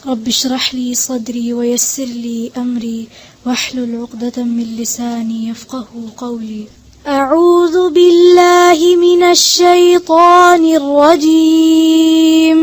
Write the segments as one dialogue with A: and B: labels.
A: رب اشرح لي صدري ويسر لي أمري واحلل عقدة من لساني يفقه قولي. أعوذ بالله من الشيطان الرجيم.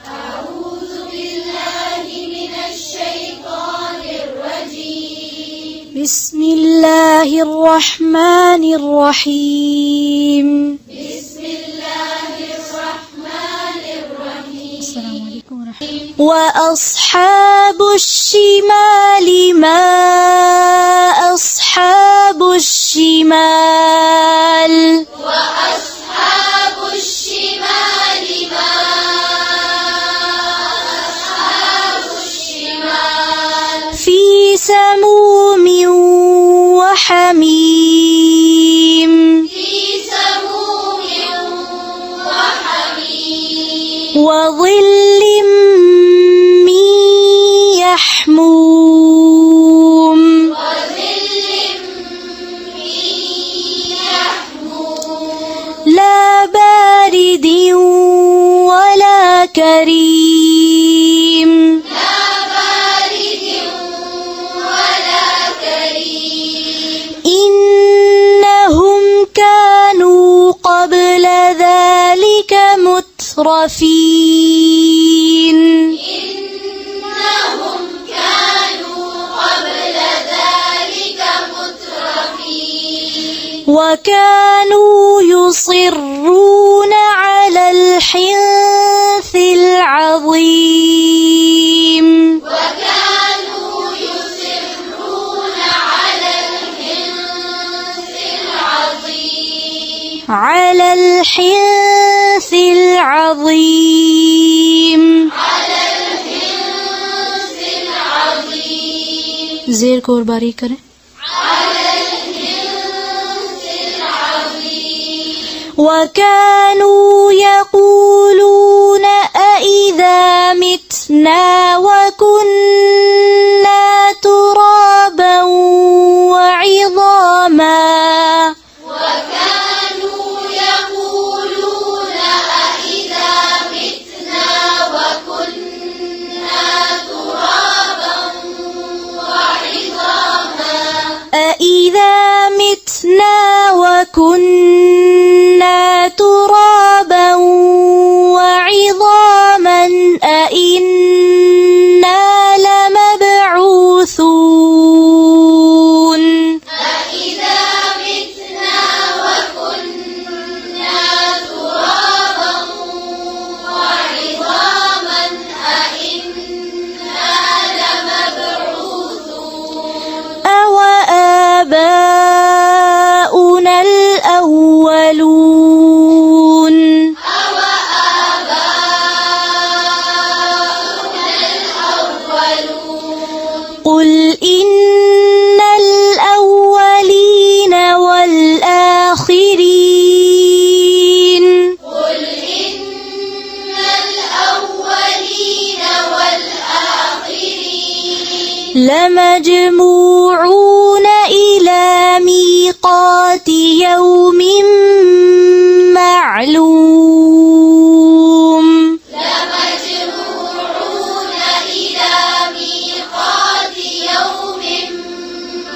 B: أعوذ بالله من الشيطان الرجيم.
A: بسم الله الرحمن الرحيم.
B: بسم الله الرحمن الرحيم.
A: السلام عليكم ورحمة الله.
B: وأصحاب الشمال ما أصحاب الشمال. وأصحاب الشمال ما أصحاب الشمال. في سموم وحميم. في سموم وحميم. وظل من يحموم. لا بارد ولا كريم. لا بارد ولا كريم. إنهم كانوا قبل ذلك مترفين. إنهم كانوا قبل ذلك مترفين. وكانوا يصرون على الحنث العظيم. وكانوا يصرون على الحنث العظيم. على الحنث العظيم. على الحنث العظيم.
A: زیر کو اور باریک کریں.
B: وكانوا يقولون أإذا متنا وكنا ترابا وعظاما. وكانوا يقولون أإذا متنا وكنا ترابا وعظاما. أإذا متنا وكنا ترابا وعظاما أإنا لمبعوثون. أإذا متنا وكنا ترابا وعظاما أإنا لمبعوثون. أوآباؤنا الأولون. قل إن الأولين والآخرين. قل إن الأولين والآخرين. لمجموعون إلى ميقات يوم معلوم. لمجموعون إلى ميقات يوم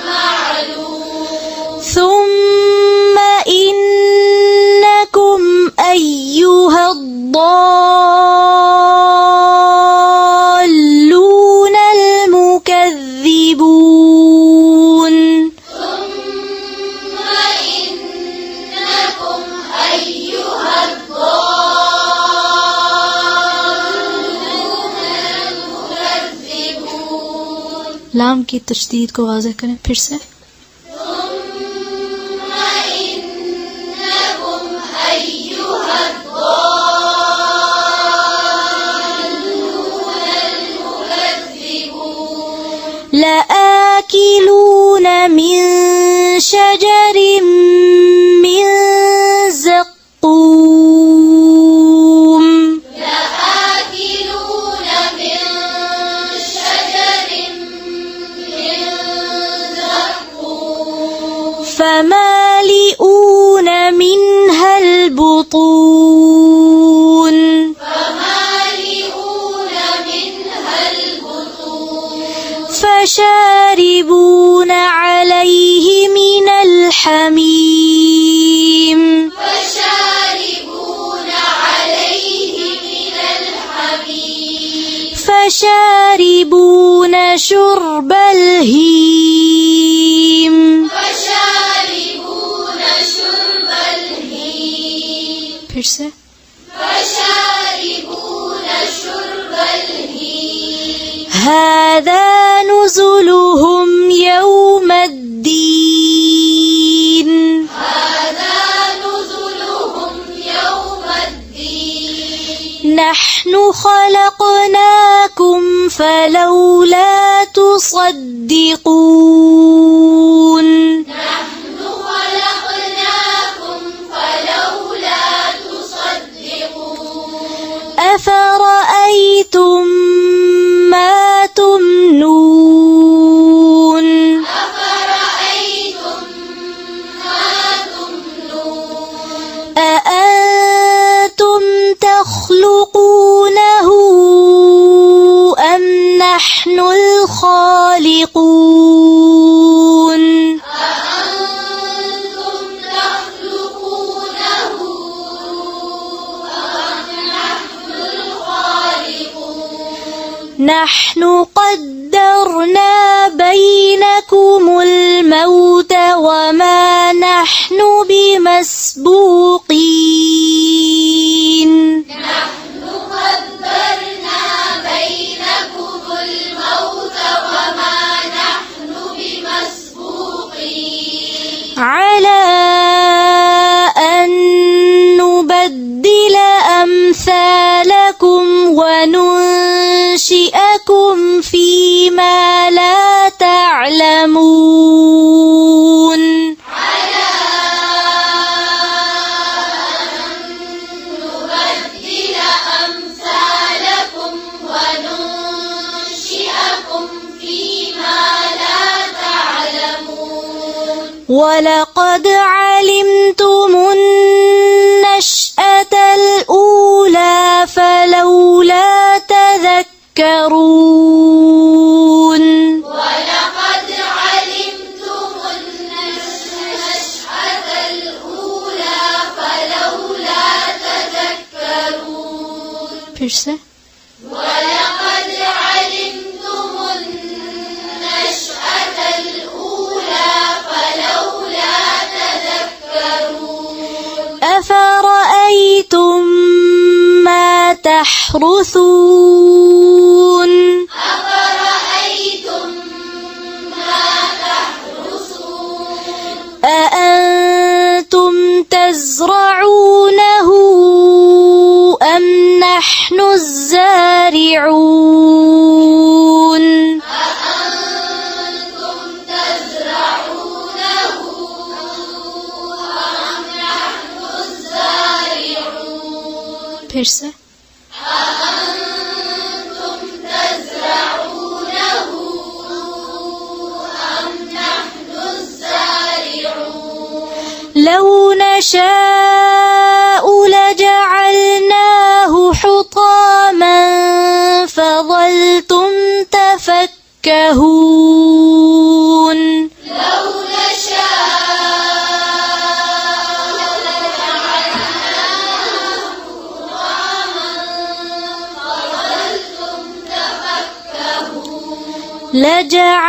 B: معلوم. ثم إنكم أيها الضالون المكذبون. ثم إنكم أيها الضالون المكذبون.
A: لام کی تشدید کو واضح کریں پھر سے.
B: ثم إنكم أيها الضالون المكذبون. لآكلون من شجر من زقوم. لآكلون من شجر من زقوم. فمالئون منها البطون. فمالئون منها البطون.
A: फिर से
B: فشاربون شرب الهيم
A: هذا نزلهم يوم الدين
B: هذا نزلهم يوم الدين
A: نحن خلقناكم فلولا تصدقون
B: نحن خلقناكم فلولا تصدقون
A: أفرأيتم ما تمنون
B: أفرأيتم ما تمنون
A: أأنتم تخلقونه أم نحن الخالقون
B: أأنتم تخلقونه أم نحن الخالقون
A: نحن قدرنا بينكم الموت وما نحن بمسبوقين
B: نحن قدرنا بينكم الموت وما نحن بمسبوقين
A: على أن نبدل أمثالكم وننشئكم فيما لا تعلمون
B: على أن نبدل أمثالكم وننشئكم فيما لا تعلمون
A: ولقد علمتم النشأة الأولى فلولا تذكرون
B: ولقد علمتم النشأة الأولى فلولا تذكرون
A: फिर से
B: ولقد علمتم النشأة الأولى فلولا تذكرون
A: أفرأيتم ما تحرثون
B: أفرأيتم ما تحرثون
A: أأنتم تزرعونه أم نحن الزارعون
B: أأنتم تزرعونه أم نحن الزارعون
A: फिर से
B: أأنتم تزرعونه أم نحن الزارعون
A: لو نشاء لجعلناه حطاما فظلتم تفكهون
B: لو نشاء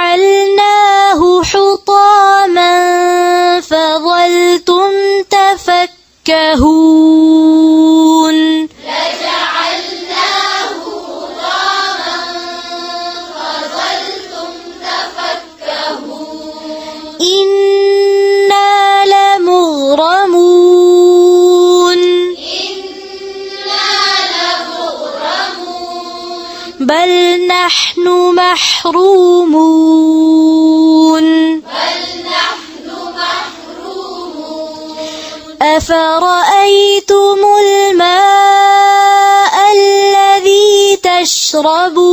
A: لجعلناه حطاما فظلتم تفكهون
B: لجعلناه حطاما فظلتم تفكهون
A: إنا لمغرمون
B: إنا لمغرمون
A: بل نحن محرومون
B: بل نحن محرومون
A: أفرأيتم الماء الذي تشربون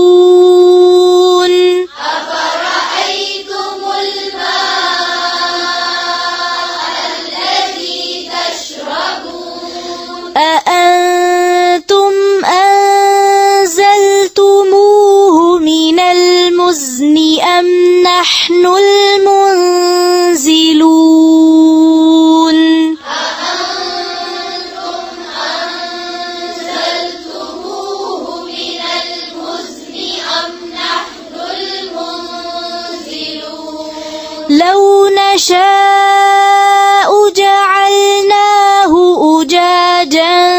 B: أفرأيتم الماء الذي تشربون
A: أأنتم أنزلتموه من المزن أم نحن المنزلون
B: أأنتم أنزلتموه من المزن أم نحن المنزلون
A: لو نشاء جعلناه أجاجا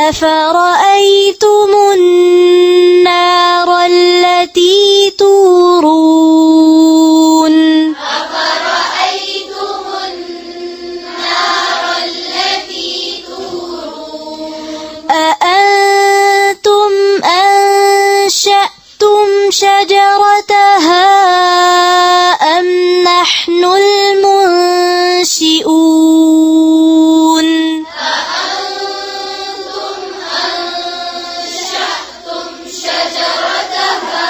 A: أفرأيتم النار التي تورون
B: أفرأيتم النار التي تورون
A: أأنتم أنشأتم شجرتها أم نحن المنشئون
B: أأنتم أنشأتم شجرتها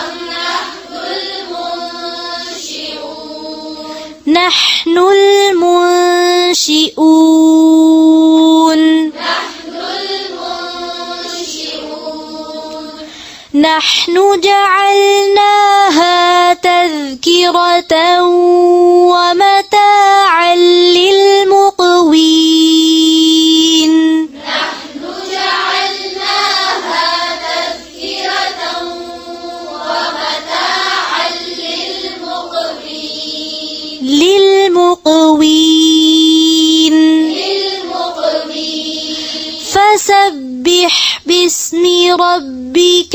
B: أم نحن المنشئون
A: نحن المنشئون نحن جعلناها تذكرة ومتاعا للمقوين
B: نحن جعلناها تذكرة ومتاعا
A: للمقوين فسبح باسم ربك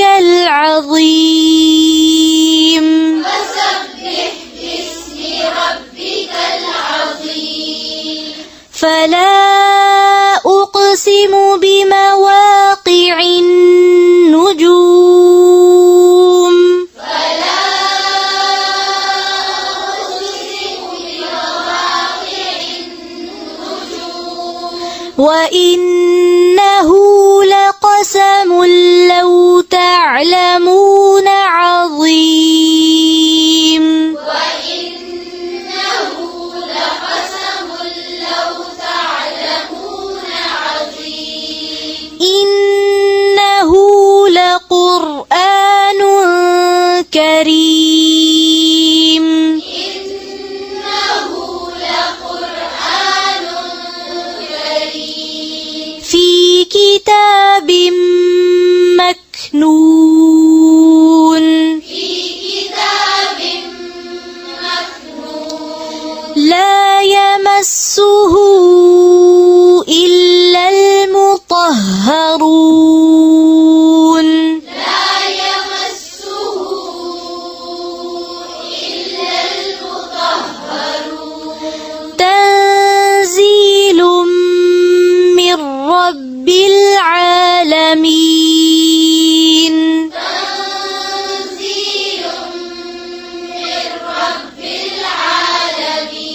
A: العظيم
B: فسبح باسم ربك العظيم
A: فلا أقسم بمواقع النجوم
B: فلا أقسم بمواقع النجوم
A: وإنه لقسم لو تعلمون عظيم
B: وإنه لقسم لو تعلمون عظيم
A: إنه لقرآن كريم
B: إنه لقرآن كريم
A: في كتاب مكنون
B: في كتاب مكنون
A: لا يمسه إلا المطهرون
B: لا يمسه إلا المطهرون
A: تنزيل من رب العالمين
B: تنزيل من رب العالمين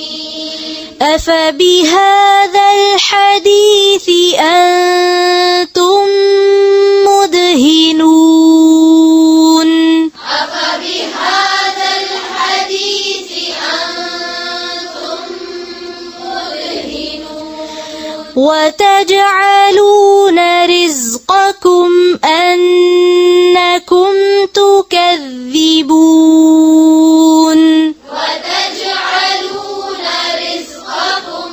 A: أفبهذا الحديث أنتم مدهنون
B: أفبهذا الحديث أنتم مدهنون
A: وتجعلون رزقكم أنكم تكذبون
B: وتجعلون رزقكم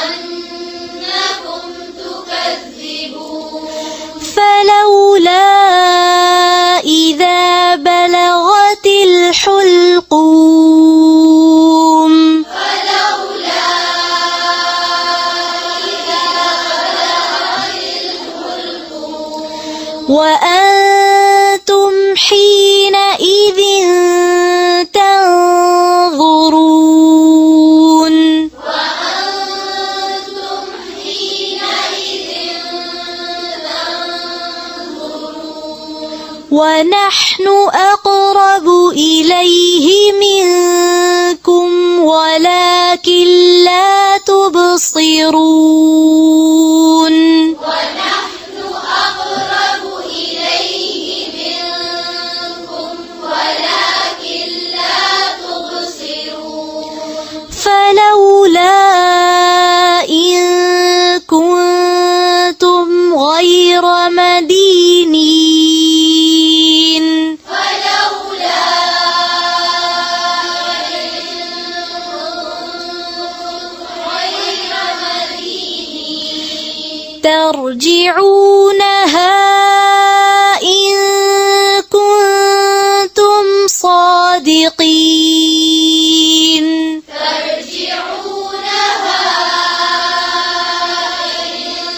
B: أنكم تكذبون
A: فلولا إذا بلغت الحلقوم
B: فلولا إذا بلغت الحلقوم
A: وأنتم حينئذ تنظرون
B: وأنتم حينئذ تنظرون
A: ونحن أقرب إليه منكم ولكن لا تبصرون
B: ونحن أقرب إليه منكم ولكن لا تبصرون
A: فلولا إن كنتم غير مدينين
B: فلولا غير مدينين
A: ترجعونها إن كنتم صادقين
B: ترجعونها إن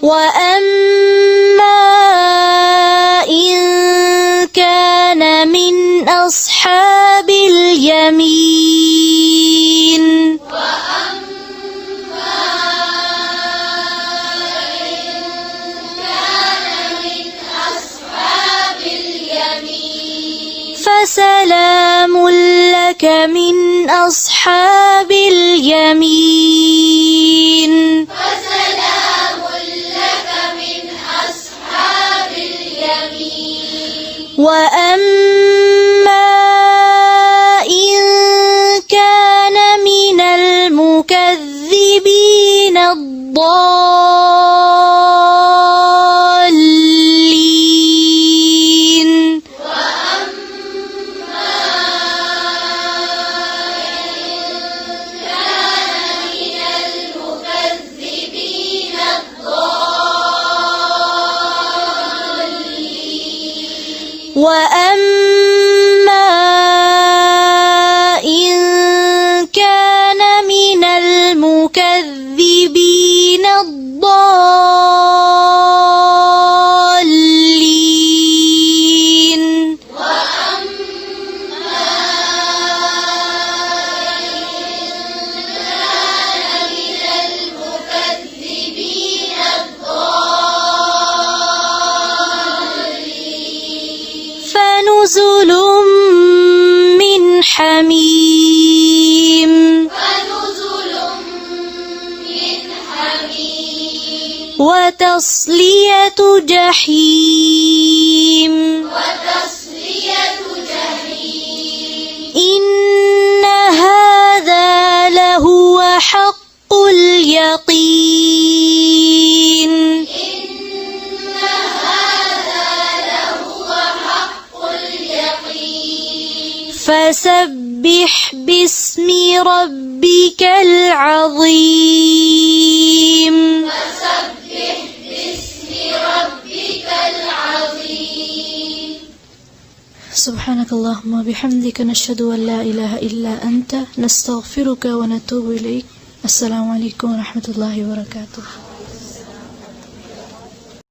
A: وأما إن كان من أصحاب اليمين فسلام لك من أصحاب اليمين
B: فسلام لك من أصحاب اليمين
A: وأما إن كان من المكذبين الضالين وأما إن كان من المكذبين الضالين فنزل من حميم وتصلية جحيم إن هذا لهو حق اليقين فسبح باسم ربك العظيم سبحانك اللهم وبحمدك نشهد أن لا إله إلا أنت نستغفرك ونتوب إليك. السلام عليكم ورحمة الله وبركاته.